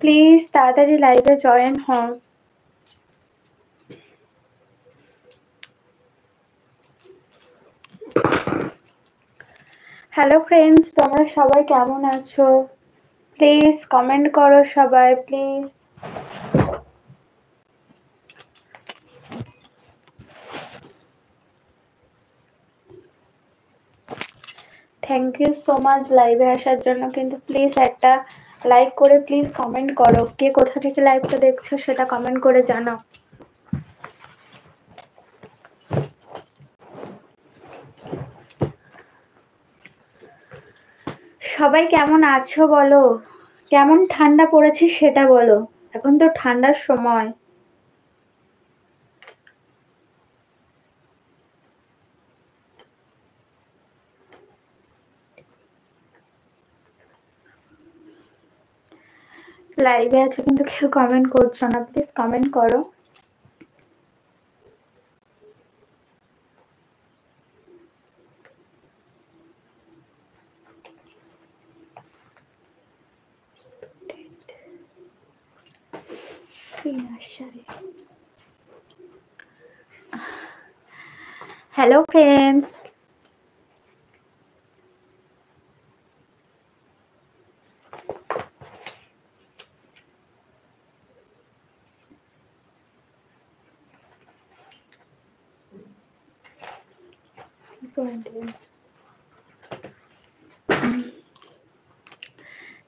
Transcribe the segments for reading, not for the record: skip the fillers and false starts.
Please তাড়াতাড়ি লাইভে join হও। হ্যালো ফ্রেন্ডস, তোমরা সবাই কেমন আছো? প্লিজ কমেন্ট করো সবাই, please. Thank you so much লাইভে আসার জন্য, কিন্তু প্লিজ একটা লাইক করে প্লিজ কমেন্ট করো। কে কোথা থেকে লাইভটা দেখছো সেটা কমেন্ট করে জানাও। সবাই কেমন আছো বলো, কেমন ঠান্ডা পড়েছে সেটা বলো। এখন তো ঠান্ডার সময়। লাইভে আছো কিন্তু কেউ কমেন্ট করছো না, প্লিজ কমেন্ট করো। Hello friends,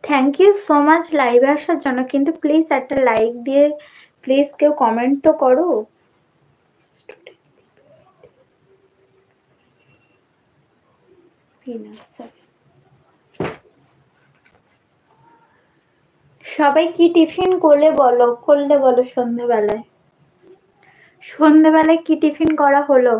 thank you so much লাইভে আসার জন্য, কিন্তু প্লিজ একটা লাইক দিয়ে প্লিজ কেউ কমেন্ট তো করো। সবাই কি টিফিন করলে বলো সন্ধ্যেবেলায় কি টিফিন করা হলো?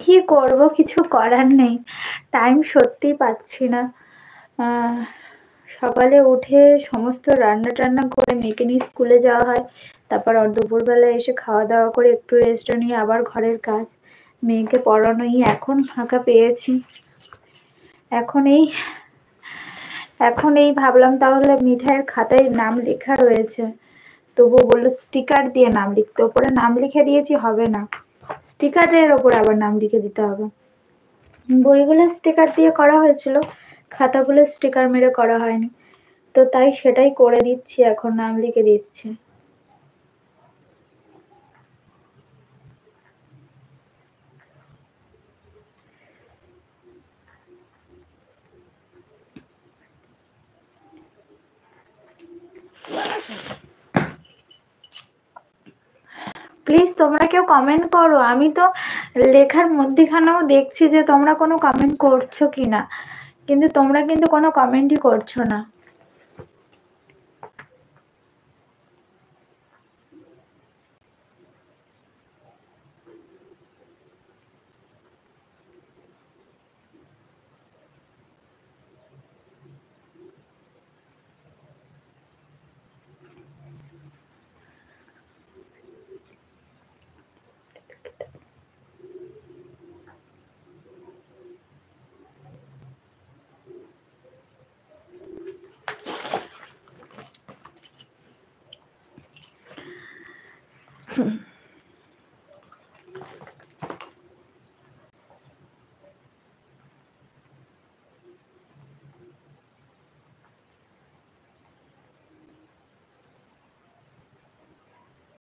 কি করব, কিছু করার নেই, টাইম সত্যি পাচ্ছি না। সকালে উঠে সমস্ত রান্না টান্না করে মেয়েকে নিয়ে স্কুলে যাওয়া হয়, তারপর দুপুরবেলা এসে খাওয়া দাওয়া করে একটু রেস্ট নিয়ে আবার ঘরের কাজ, মেয়েকে পড়ানোই এখন ফাঁকা পেয়েছি। এখন এই ভাবলাম তাহলে মিঠাইয়ের খাতায় নাম লেখা রয়েছে, তবুও বললো স্টিকার দিয়ে নাম লিখতে, ওপরে নাম লিখে দিয়েছি, হবে না, স্টিকারের ওপর আবার নাম লিখে দিতে হবে। বইগুলো স্টিকার দিয়ে করা হয়েছিল, খাতাগুলো স্টিকার মেরে করা হয়নি, তো তাই সেটাই করে দিচ্ছি, এখন নাম লিখে দিচ্ছি। প্লিজ তোমরা কেউ কমেন্ট করো, আমি তো লেখার মধ্যেখানেও দেখছি যে তোমরা কোনো কমেন্ট করছো কিনা, কিন্তু তোমরা কিন্তু কোনো কমেন্টই করছো না।